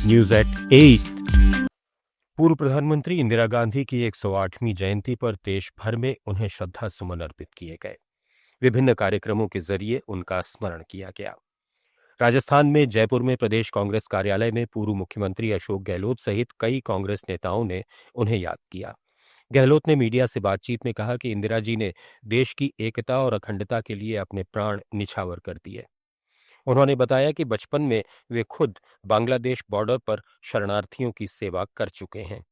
News at 8। पूर्व प्रधानमंत्री इंदिरा गांधी की 108वीं जयंती पर देश भर में उन्हें श्रद्धा सुमन अर्पित किए गए। विभिन्न कार्यक्रमों के जरिए उनका स्मरण किया गया। राजस्थान में जयपुर में प्रदेश कांग्रेस कार्यालय में पूर्व मुख्यमंत्री अशोक गहलोत सहित कई कांग्रेस नेताओं ने उन्हें याद किया। गहलोत ने मीडिया से बातचीत में कहा कि इंदिरा जी ने देश की एकता और अखंडता के लिए अपने प्राण निछावर कर दिए। उन्होंने बताया कि बचपन में वे खुद बांग्लादेश बॉर्डर पर शरणार्थियों की सेवा कर चुके हैं।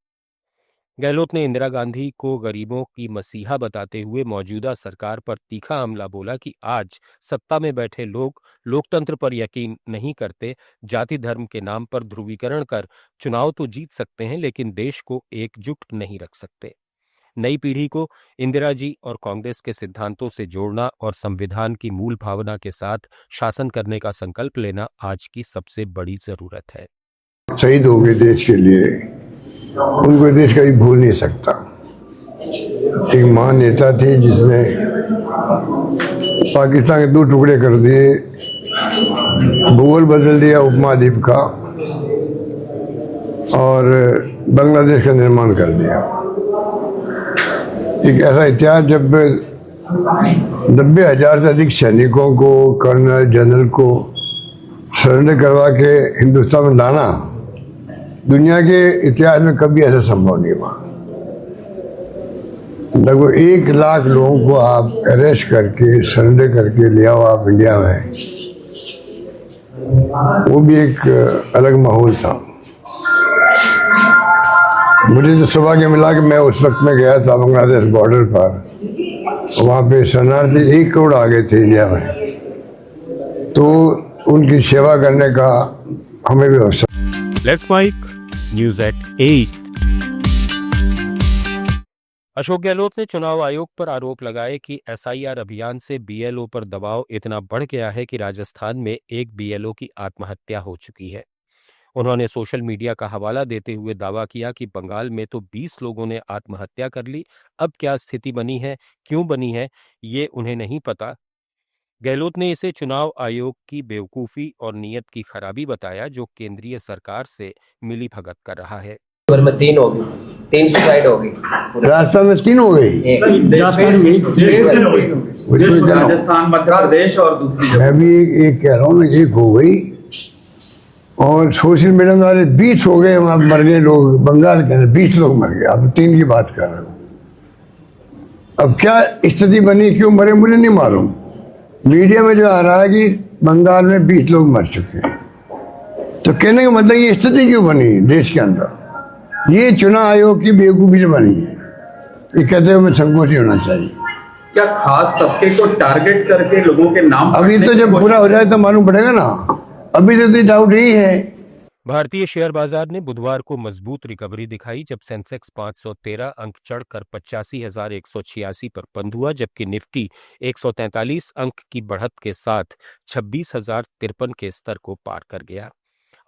गहलोत ने इंदिरा गांधी को गरीबों की मसीहा बताते हुए मौजूदा सरकार पर तीखा हमला बोला कि आज सत्ता में बैठे लोग लोकतंत्र पर यकीन नहीं करते, जाति धर्म के नाम पर ध्रुवीकरण कर चुनाव तो जीत सकते हैं लेकिन देश को एकजुट नहीं रख सकते। नई पीढ़ी को इंदिरा जी और कांग्रेस के सिद्धांतों से जोड़ना और संविधान की मूल भावना के साथ शासन करने का संकल्प लेना आज की सबसे बड़ी जरूरत है। शहीद हो गए देश के लिए, उनको देश कभी भूल नहीं सकता। एक महान नेता थे जिसने पाकिस्तान के 2 टुकड़े कर दिए, भूगोल बदल दिया उपमहाद्वीप का और बांग्लादेश का निर्माण कर दिया। एक ऐसा इतिहास जब 90,000 से अधिक सैनिकों को, कर्नल जनरल को सरेंडर करवा के हिंदुस्तान में लाना, दुनिया के इतिहास में कभी ऐसा संभव नहीं हुआ। लगभग 1 लाख लोगों को आप अरेस्ट करके सरेंडर करके ले आओ आप इंडिया में, वो भी एक अलग माहौल था। मुझे तो सौभाग्य मिला कि मैं उस वक्त में गया था बांग्लादेश बॉर्डर पर, वहाँ पे शरणार्थी 1 करोड़ आ गए थे इंडिया में, तो उनकी सेवा करने का हमें भी अवसर। Let's mike news at 8। Ashok Gehlot ने चुनाव आयोग पर आरोप लगाए कि एसआईआर अभियान से बीएलओ पर दबाव इतना बढ़ गया है कि राजस्थान में एक बीएलओ की आत्महत्या हो चुकी है। उन्होंने सोशल मीडिया का हवाला देते हुए दावा किया कि बंगाल में तो 20 लोगों ने आत्महत्या कर ली, अब क्या स्थिति बनी है, क्यों बनी है, ये उन्हें नहीं पता। गहलोत ने इसे चुनाव आयोग की बेवकूफ़ी और नीयत की खराबी बताया जो केंद्रीय सरकार से मिलीभगत कर रहा है। में 3 हो गई, 3 सुसाइड हो गई, राजस्थान में 3 हो गई, राजस्थान मध्य प्रदेश और दूसरी जगह। मैं भी एक कह रहा हूँ, 1 हो गई और सोशल मीडिया में वाले 20 हो गए, वहाँ मर गए लोग। बंगाल के अंदर 20 लोग मर गए, अब 3 की बात कर रहे हो। अब क्या स्थिति बनी, क्यों मरे, मुझे नहीं मालूम। मीडिया में जो आ रहा है कि बंगाल में 20 लोग मर चुके हैं, तो कहने का मतलब ये स्थिति क्यों बनी देश के अंदर? ये चुनाव आयोग की बेवकूफी से बनी है। ये कहते हुए हमें संकोच नहीं होना चाहिए। क्या खास तबके को टारगेट करके लोगों के नाम? अभी तो जब पूरा हो जाए तो मालूम पड़ेगा ना, अभी तो डाउट ही है। भारतीय शेयर बाजार ने बुधवार को मजबूत रिकवरी दिखाई जब सेंसेक्स 513 अंक चढ़कर 85,186 पर बंद हुआ, जबकि निफ्टी 143 अंक की बढ़त के साथ 26,053 के स्तर को पार कर गया।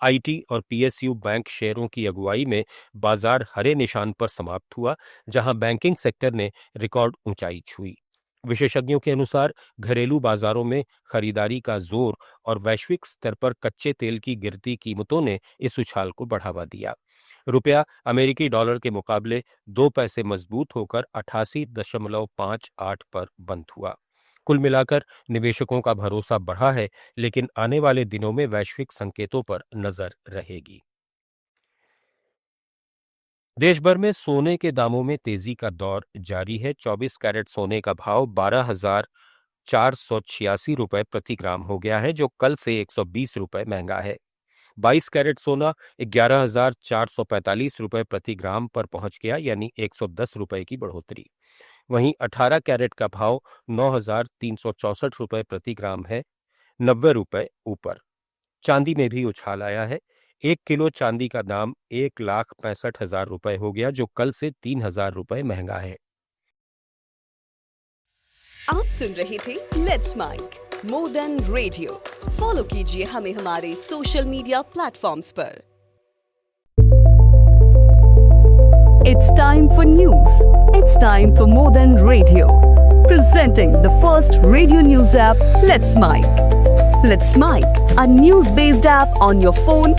आईटी और पीएसयू बैंक शेयरों की अगुवाई में बाजार हरे निशान पर समाप्त हुआ, जहां बैंकिंग सेक्टर ने रिकॉर्ड ऊंचाई छुई। विशेषज्ञों के अनुसार घरेलू बाजारों में खरीदारी का जोर और वैश्विक स्तर पर कच्चे तेल की गिरती कीमतों ने इस उछाल को बढ़ावा दिया। रुपया अमेरिकी डॉलर के मुकाबले 2 पैसे मजबूत होकर 88.58 पर बंद हुआ। कुल मिलाकर निवेशकों का भरोसा बढ़ा है, लेकिन आने वाले दिनों में वैश्विक संकेतों पर नजर रहेगी। देश भर में सोने के दामों में तेजी का दौर जारी है। 24 कैरेट सोने का भाव 12,486 रुपए प्रति ग्राम हो गया है, जो कल से 120 रुपए महंगा है। 22 कैरेट सोना 11,445 रुपए प्रति ग्राम पर पहुंच गया, यानी 110 रुपए की बढ़ोतरी। वहीं 18 कैरेट का भाव 9,364 रुपए प्रति ग्राम है, 90 रुपए ऊपर। चांदी में भी उछाल आया है। 1 किलो चांदी का दाम 1,65,000 रुपए हो गया, जो कल से 3,000 रुपए महंगा है। आप सुन रहे थे let's mike more than radio. Follow कीजिए हमें हमारे सोशल मीडिया प्लेटफॉर्म्स पर। It's time for news. It's time for more than radio. Presenting the first radio news app, Let's Mic. Let's Mic, a news-based app on your phone.